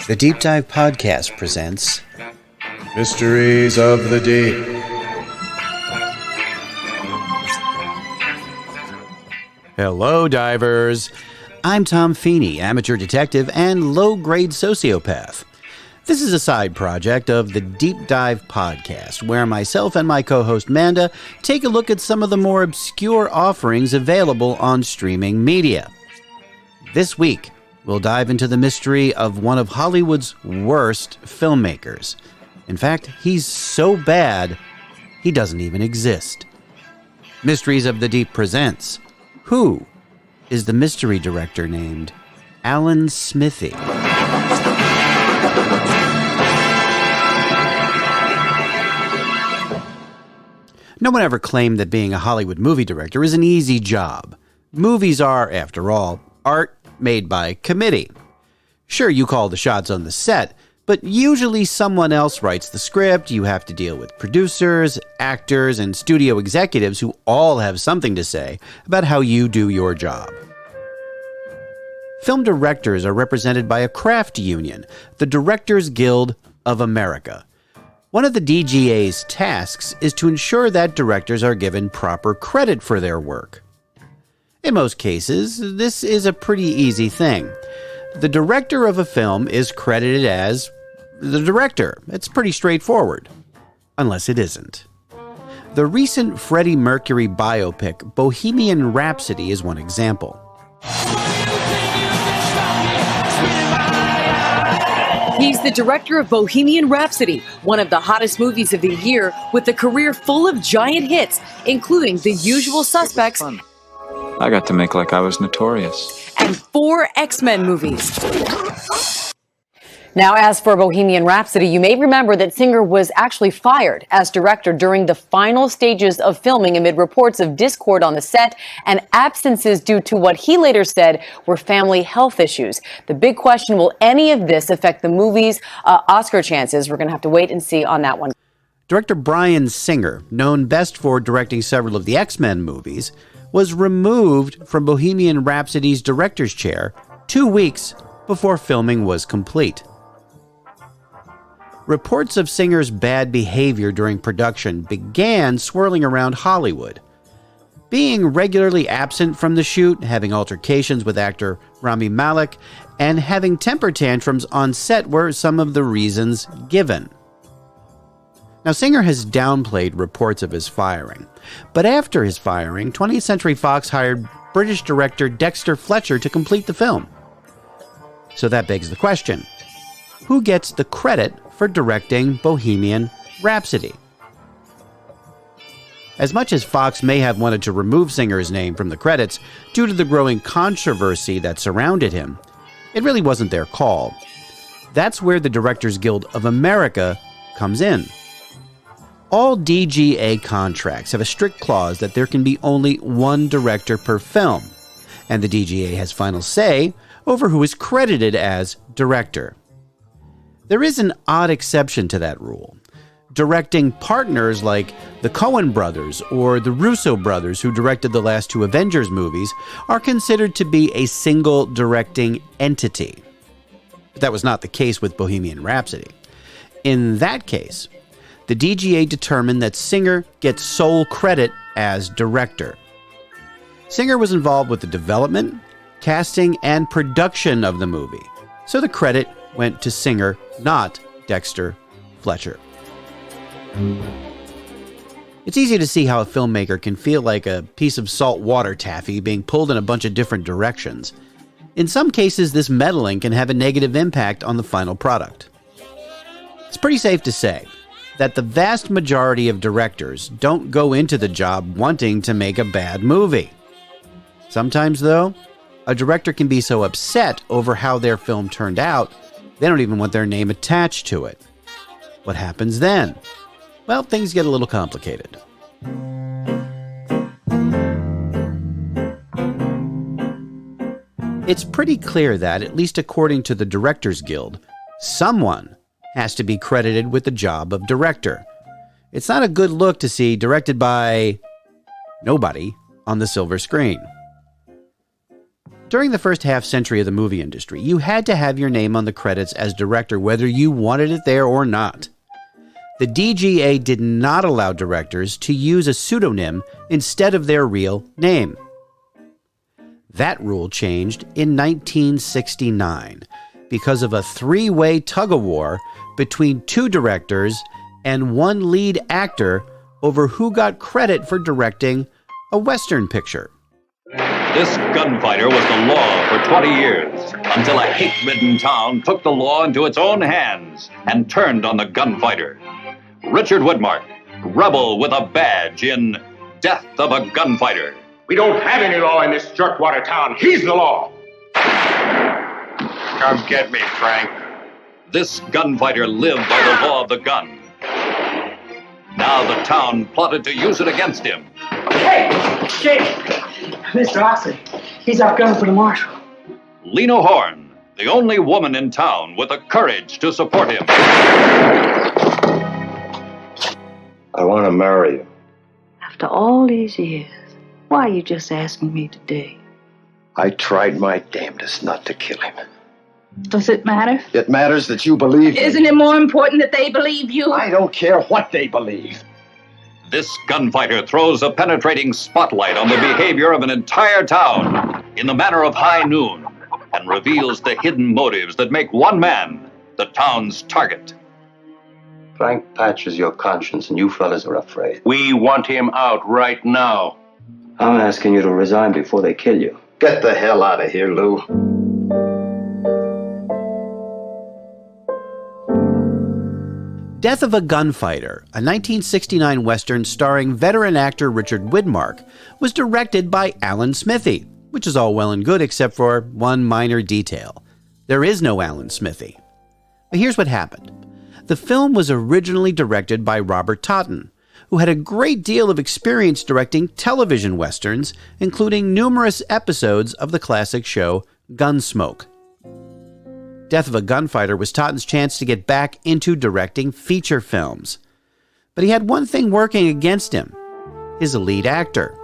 The Deep Dive Podcast presents Mysteries of the Deep. Hello, divers. I'm Tom Feeney, amateur detective and low-grade sociopath. This is a side project of the Deep Dive Podcast, where myself and my co-host Manda take a look at some of the more obscure offerings available on streaming media. This week, we'll dive into the mystery of one of Hollywood's worst filmmakers. In fact, he's so bad, he doesn't even exist. Mysteries of the Deep presents, who is the mystery director named Alan Smithee? No one ever claimed that being a Hollywood movie director is an easy job. Movies are, after all, art made by committee. Sure, you call the shots on the set, but usually someone else writes the script. You have to deal with producers, actors, and studio executives who all have something to say about how you do your job. Film directors are represented by a craft union, the Directors Guild of America. One of the DGA's tasks is to ensure that directors are given proper credit for their work. In most cases, this is a pretty easy thing. The director of a film is credited as the director. It's pretty straightforward. Unless it isn't. The recent Freddie Mercury biopic, Bohemian Rhapsody, is one example. He's the director of Bohemian Rhapsody, one of the hottest movies of the year, with a career full of giant hits, including The Usual Suspects. I got to make like I was notorious. And 4 X-Men movies. Now, as for Bohemian Rhapsody, you may remember that Singer was actually fired as director during the final stages of filming amid reports of discord on the set and absences due to what he later said were family health issues. The big question, will any of this affect the movie's Oscar chances? We're going to have to wait and see on that one. Director Bryan Singer, known best for directing several of the X-Men movies, was removed from Bohemian Rhapsody's director's chair 2 weeks before filming was complete. Reports of Singer's bad behavior during production began swirling around Hollywood. Being regularly absent from the shoot, having altercations with actor Rami Malek, and having temper tantrums on set were some of the reasons given. Now, Singer has downplayed reports of his firing, but after his firing, 20th Century Fox hired British director Dexter Fletcher to complete the film. So that begs the question, who gets the credit for directing Bohemian Rhapsody? As much as Fox may have wanted to remove Singer's name from the credits due to the growing controversy that surrounded him, it really wasn't their call. That's where the Directors Guild of America comes in. All DGA contracts have a strict clause that there can be only one director per film, and the DGA has final say over who is credited as director. There is an odd exception to that rule. Directing partners like the Coen brothers or the Russo brothers, who directed the last 2 Avengers movies, are considered to be a single directing entity. But that was not the case with Bohemian Rhapsody. In that case, the DGA determined that Singer gets sole credit as director. Singer was involved with the development, casting, and production of the movie, so the credit went to Singer, not Dexter Fletcher. It's easy to see how a filmmaker can feel like a piece of saltwater taffy being pulled in a bunch of different directions. In some cases, this meddling can have a negative impact on the final product. It's pretty safe to say that the vast majority of directors don't go into the job wanting to make a bad movie. Sometimes, though, a director can be so upset over how their film turned out, they don't even want their name attached to it. What happens then? Well, things get a little complicated. It's pretty clear that, at least according to the Directors Guild, someone has to be credited with the job of director. It's not a good look to see directed by nobody on the silver screen. During the first half century of the movie industry, you had to have your name on the credits as director whether you wanted it there or not. The DGA did not allow directors to use a pseudonym instead of their real name. That rule changed in 1969 because of a three-way tug-of-war between two directors and one lead actor over who got credit for directing a Western picture. This gunfighter was the law for 20 years, until a hate-ridden town took the law into its own hands and turned on the gunfighter. Richard Widmark, rebel with a badge in Death of a Gunfighter. We don't have any law in this jerkwater town. He's the law. Come get me, Frank. This gunfighter lived by the law of the gun. Now the town plotted to use it against him. Hey, Jake, Mr. Austin, he's out gunning for the marshal. Lena Horne, the only woman in town with the courage to support him. I want to marry you. After all these years, why are you just asking me today? I tried my damnedest not to kill him. Does it matter? It matters that you believe me. Isn't it more important that they believe you? I don't care what they believe. This gunfighter throws a penetrating spotlight on the behavior of an entire town in the manner of High Noon and reveals the hidden motives that make one man the town's target. Frank Patch is your conscience, and you fellas are afraid. We want him out right now. I'm asking you to resign before they kill you. Get the hell out of here, Lou. Death of a Gunfighter, a 1969 Western starring veteran actor Richard Widmark, was directed by Alan Smithee, which is all well and good except for one minor detail. There is no Alan Smithee. But here's what happened. The film was originally directed by Robert Totten, who had a great deal of experience directing television westerns, including numerous episodes of the classic show Gunsmoke. Death of a Gunfighter was Totten's chance to get back into directing feature films. But he had one thing working against him: his lead actor.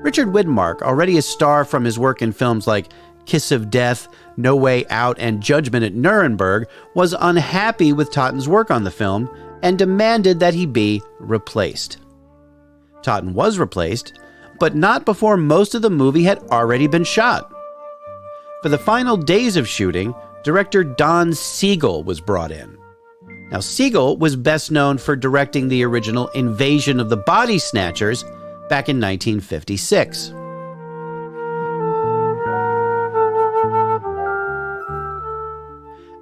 Richard Widmark, already a star from his work in films like Kiss of Death, No Way Out, and Judgment at Nuremberg, was unhappy with Totten's work on the film and demanded that he be replaced. Totten was replaced, but not before most of the movie had already been shot. For the final days of shooting, director Don Siegel was brought in. Now, Siegel was best known for directing the original Invasion of the Body Snatchers back in 1956.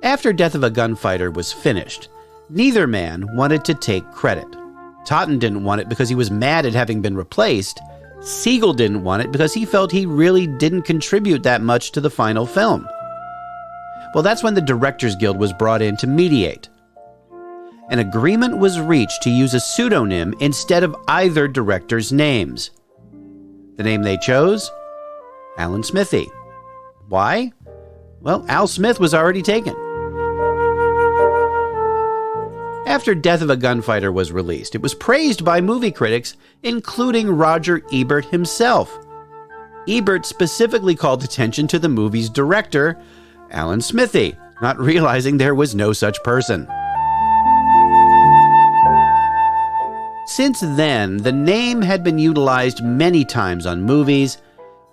After Death of a Gunfighter was finished, neither man wanted to take credit. Totten didn't want it because he was mad at having been replaced. Siegel didn't want it because he felt he really didn't contribute that much to the final film. Well, that's when the Directors Guild was brought in to mediate. An agreement was reached to use a pseudonym instead of either director's names. The name they chose? Alan Smithee. Why? Well, Al Smith was already taken. After Death of a Gunfighter was released, it was praised by movie critics, including Roger Ebert himself. Ebert specifically called attention to the movie's director, Alan Smithee, not realizing there was no such person. Since then, the name had been utilized many times on movies,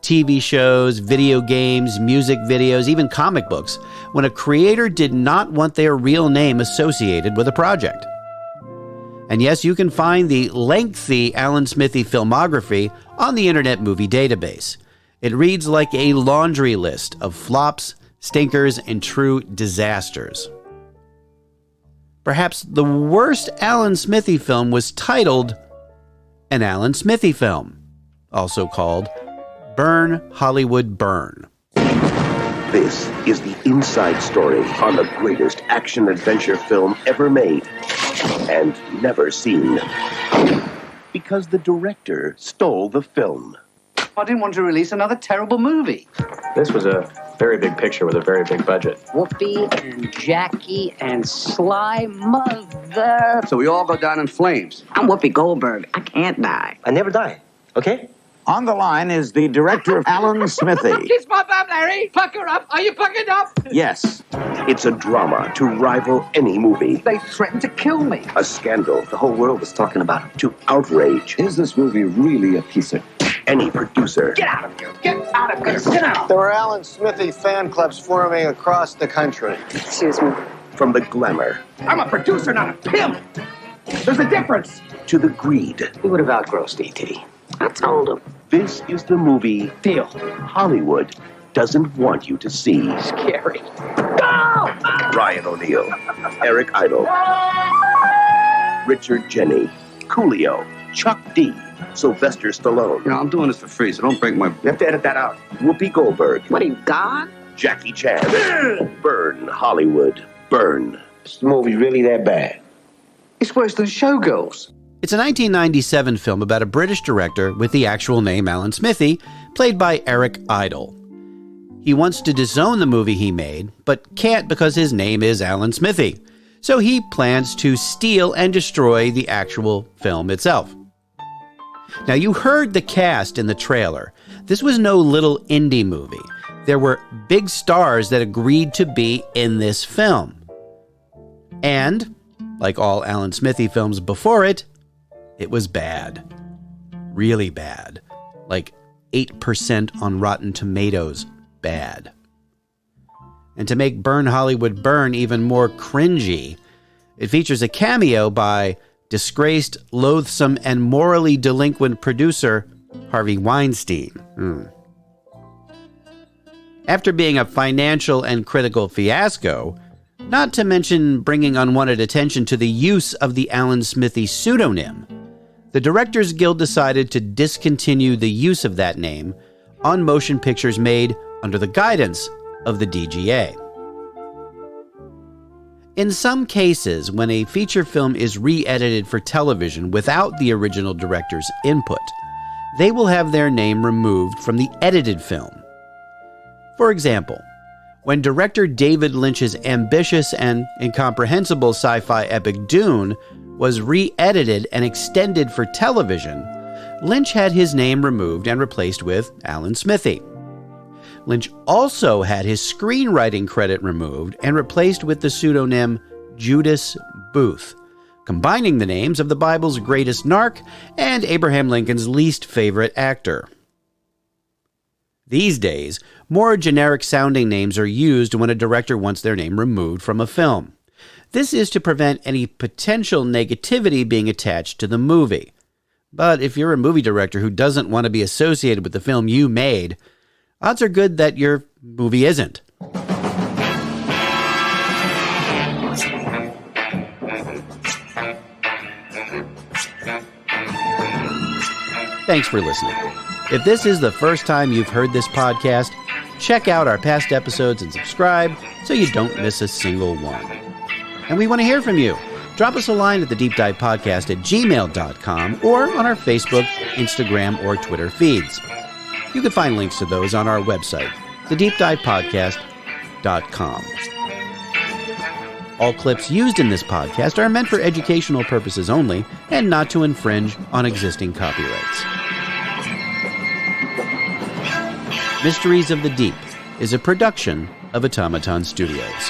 TV shows, video games, music videos, even comic books, when a creator did not want their real name associated with a project. And yes, you can find the lengthy Alan Smithee filmography on the Internet Movie Database. It reads like a laundry list of flops, stinkers, and true disasters. Perhaps the worst Alan Smithee film was titled An Alan Smithee Film, also called Burn, Hollywood, Burn. This is the inside story on the greatest action-adventure film ever made and never seen. Because the director stole the film. I didn't want to release another terrible movie. This was a very big picture with a very big budget. Whoopi and Jackie and Sly Mother. So we all go down in flames. I'm Whoopi Goldberg. I can't die. I never die, okay? On the line is the director, Alan Smithy. Kiss my bum, Larry. Pucker up. Are you puckered up? Yes, it's a drama to rival any movie. They threatened to kill me. A scandal the whole world was talking about. To outrage. Is this movie really a piece of... any producer. Get out of here. Get out of here. Get out. There were Alan Smithy fan clubs forming across the country. Excuse me. From the glamour. I'm a producer, not a pimp. There's a difference. To the greed. He would have outgrossed E.T. I told him. This is the movie Deal. Hollywood doesn't want you to see. Scary. Go! Ryan O'Neal, Eric Idle, Richard Jeni, Coolio, Chuck D, Sylvester Stallone. You know, I'm doing this for free, so don't break my... You have to edit that out. Whoopi Goldberg. What are you, God? Jackie Chan. Burn, Hollywood. Burn. Is the movie really that bad? It's worse than Showgirls. It's a 1997 film about a British director with the actual name Alan Smithy, played by Eric Idle. He wants to disown the movie he made, but can't because his name is Alan Smithy. So he plans to steal and destroy the actual film itself. Now, you heard the cast in the trailer. This was no little indie movie. There were big stars that agreed to be in this film. And, like all Alan Smithy films before it, it was bad. Really bad. Like 8% on Rotten Tomatoes bad. And to make Burn Hollywood Burn even more cringy, it features a cameo by disgraced, loathsome, and morally delinquent producer Harvey Weinstein. After being a financial and critical fiasco, not to mention bringing unwanted attention to the use of the Alan Smithy pseudonym, the Directors Guild decided to discontinue the use of that name on motion pictures made under the guidance of the DGA. In some cases, when a feature film is re-edited for television without the original director's input, they will have their name removed from the edited film. For example, when director David Lynch's ambitious and incomprehensible sci-fi epic Dune was re-edited and extended for television, Lynch had his name removed and replaced with Alan Smithy. Lynch also had his screenwriting credit removed and replaced with the pseudonym Judas Booth, combining the names of the Bible's greatest narc and Abraham Lincoln's least favorite actor. These days, more generic-sounding names are used when a director wants their name removed from a film. This is to prevent any potential negativity being attached to the movie. But if you're a movie director who doesn't want to be associated with the film you made, odds are good that your movie isn't. Thanks for listening. If this is the first time you've heard this podcast, check out our past episodes and subscribe so you don't miss a single one. And we want to hear from you. Drop us a line at thedeepdivepodcast@gmail.com or on our Facebook, Instagram, or Twitter feeds. You can find links to those on our website, thedeepdivepodcast.com. All clips used in this podcast are meant for educational purposes only and not to infringe on existing copyrights. Mysteries of the Deep is a production of Automaton Studios.